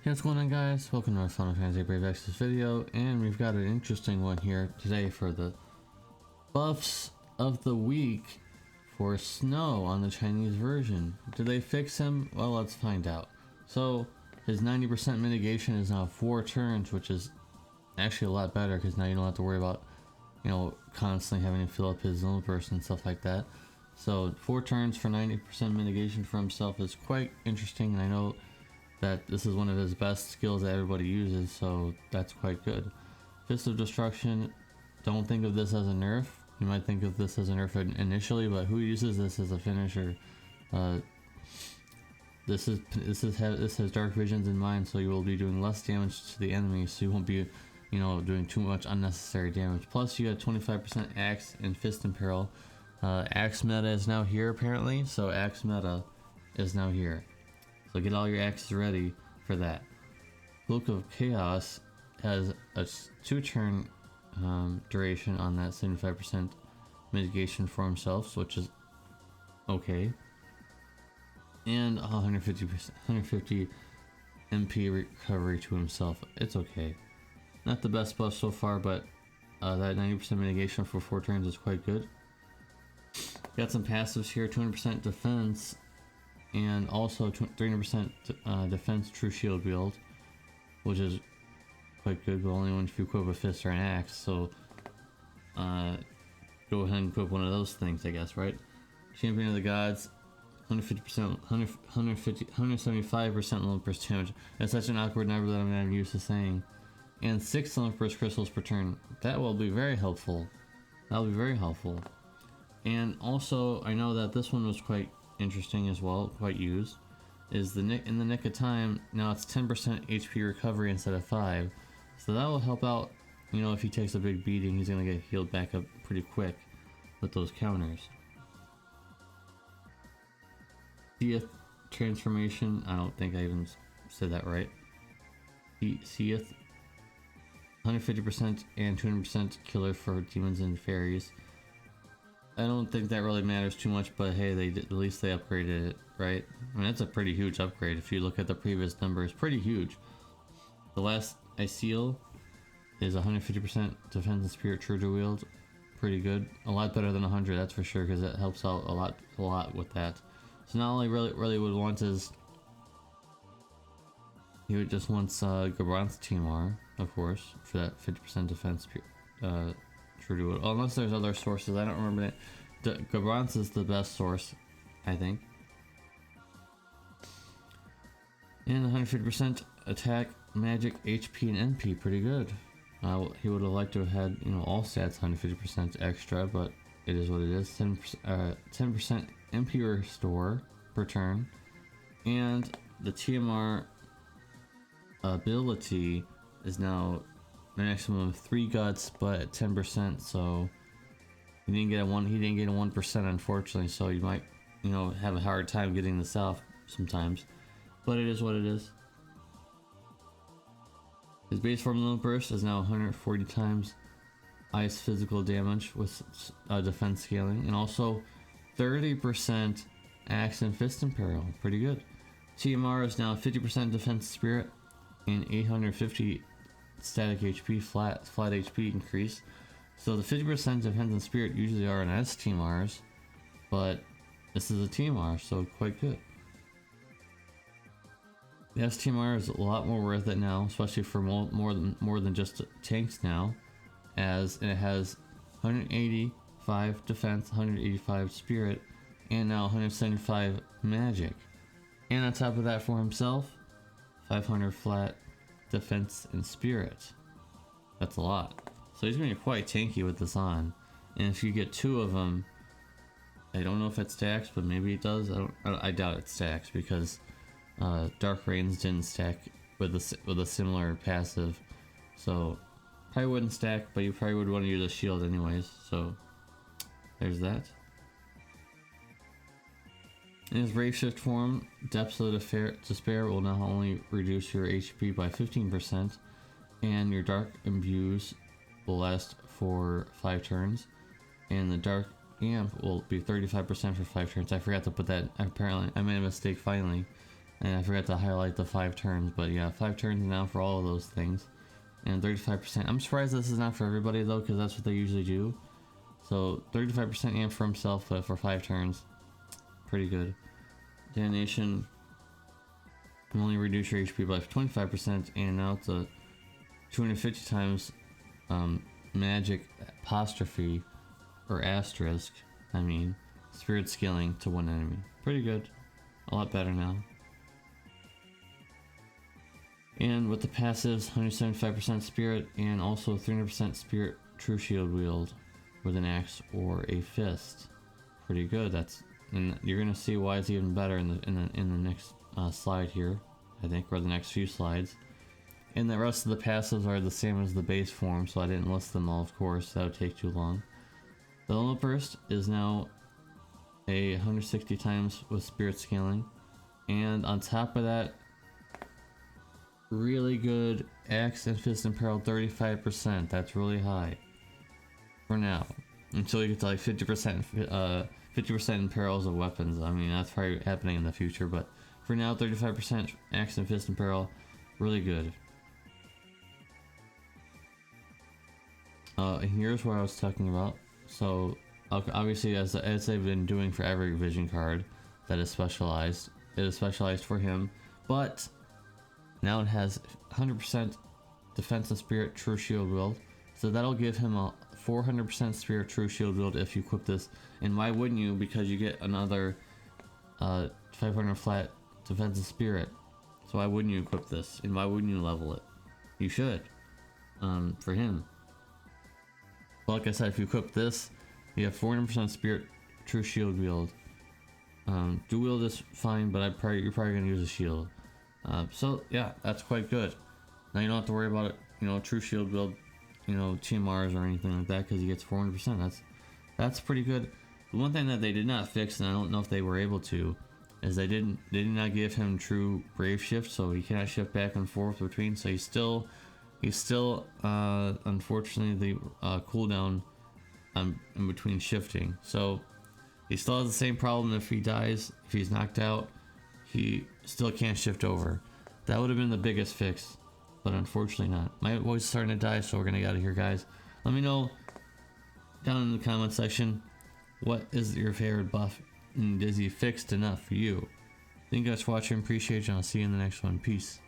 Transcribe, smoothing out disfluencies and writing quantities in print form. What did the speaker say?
Hey, what's going on, guys? Welcome to our Final Fantasy Brave Exodus video, and we've got an interesting one here today for the buffs of the week for Snow on the Chinese version. Did they fix him? Well, let's find out. So his 90% mitigation is now 4 turns, which is actually a lot better because now you don't have to worry about, constantly having to fill up his zone burst and stuff like that. So 4 turns for 90% mitigation for himself is quite interesting, and I know that this is one of his best skills that everybody uses, so that's quite good. Fist of Destruction, don't think of this as a nerf. You might think of this as a nerf initially, but who uses this as a finisher? This has dark visions in mind, so you will be doing less damage to the enemy, so you won't be, doing too much unnecessary damage. Plus, you got 25% Axe and Fist in peril. Axe meta is now here apparently, so Axe meta is now here. So get all your axes ready for that. Cloak of Chaos has a 2-turn duration on that 75% mitigation for himself, which is okay. And 150 MP recovery to himself. It's okay. Not the best buff so far, but that 90% mitigation for 4 turns is quite good. Got some passives here, 200% defense. And also 300% defense true shield wield, which is quite good, but only if you equip a fist or an axe. So go ahead and equip one of those things, I guess, right? Champion of the Gods, 150%, 175% limit burst damage. That's such an awkward number that I'm not used to saying. And 6 limit burst crystals per turn. That will be very helpful. That'll be very helpful. And also, I know that this one was quite interesting as well, quite used, is in the nick of time. Now it's 10% HP recovery instead of 5, so that will help out. If he takes a big beating, he's gonna get healed back up pretty quick with those counters. Seeth transformation, I don't think I even said that right. Seeth, 150% and 200% killer for demons and fairies. I don't think that really matters too much, but hey, at least they upgraded it, right? I mean, that's a pretty huge upgrade. If you look at the previous numbers, pretty huge. The last I seal is 150% defense and spirit true to wield. Pretty good. A lot better than 100, that's for sure, because it helps out a lot with that. So not only really would want is he would just wants Gabron's STMR, of course, for that 50% defense true to wield. Unless there's other sources, I don't remember it. Gabron's is the best source, I think. And 150% attack, magic, HP, and NP, pretty good. He would have liked to have had, all stats 150% extra, but it is what it is. 10% MP restore per turn, and the TMR ability is now a maximum of 3 guts, but at 10%. So he didn't get a 1%, unfortunately. So you might, have a hard time getting this off sometimes, but it is what it is. His base form limit burst is now 140 times ice physical damage with defense scaling, and also 30% axe and fist in peril. Pretty good. TMR is now 50% defense spirit and 850 static HP, flat HP increase. So the 50% defense and spirit usually are in STMRs, but this is a TMR, so quite good. The STMR is a lot more worth it now, especially for more than just tanks now, as it has 185 defense, 185 spirit, and now 175 magic. And on top of that, for himself, 500 flat defense and spirit. That's a lot. So he's going to be quite tanky with this on. And if you get 2 of them, I don't know if it stacks, but maybe it does. I doubt it stacks, because Dark Rains didn't stack with a similar passive. So probably wouldn't stack, but you probably would want to use a shield anyways. So there's that. In his Brave Shift form, Depths of Despair will now only reduce your HP by 15%, and your Dark Imbues will last for 5 turns, and the Dark Amp will be 35% for 5 turns. I forgot to put that. Apparently, I made a mistake finally. And I forgot to highlight the 5 turns, but yeah, 5 turns now for all of those things. And 35%. I'm surprised this is not for everybody though, because that's what they usually do. So 35% amp for himself, but for 5 turns. Pretty good. Detonation can only reduce your HP by 25%, and now it's a 250 times magic apostrophe, or asterisk, I mean, spirit scaling to one enemy. Pretty good. A lot better now. And with the passives, 175% spirit, and also 300% spirit true shield wield with an axe or a fist. Pretty good. That's, and you're gonna see why it's even better in the next slide here, I think, or the next few slides. And the rest of the passives are the same as the base form, so I didn't list them all, of course. That would take too long. The Limit Burst is now a 160 times with spirit scaling, and on top of that, really good axe and fist imperil 35%. That's really high for now, until you get to like 50% 50% imperils of weapons. I mean, that's probably happening in the future, but for now, 35% axe and fist imperil, really good. And here's what I was talking about. So obviously, as they've been doing for every vision card that is specialized, it is specialized for him, but now it has 100% defense and spirit true shield wield, so that'll give him a 400% spirit true shield wield if you equip this. And why wouldn't you? Because you get another 500 flat defense and spirit. So why wouldn't you equip this? And why wouldn't you level it? You should, for him. But like I said, if you equip this, you have 400% spirit true shield wield. Dual wield is fine, but you're probably gonna use a shield. So yeah, that's quite good. Now you don't have to worry about it, you know, true shield build, you know, TMRs or anything like that, because he gets 400%. That's pretty good. The one thing that they did not fix, and I don't know if they were able to, is they did not give him true brave shift, so he cannot shift back and forth between. So he's still unfortunately the cooldown in between shifting. So he still has the same problem. If he dies, if he's knocked out, he still can't shift over. That would have been the biggest fix, but unfortunately not. My voice is starting to die, so we're gonna get out of here, guys. Let me know down in the comment section, what is your favorite buff, and is he fixed enough for you? Thank you guys for watching, appreciate you, and I'll see you in the next one. Peace.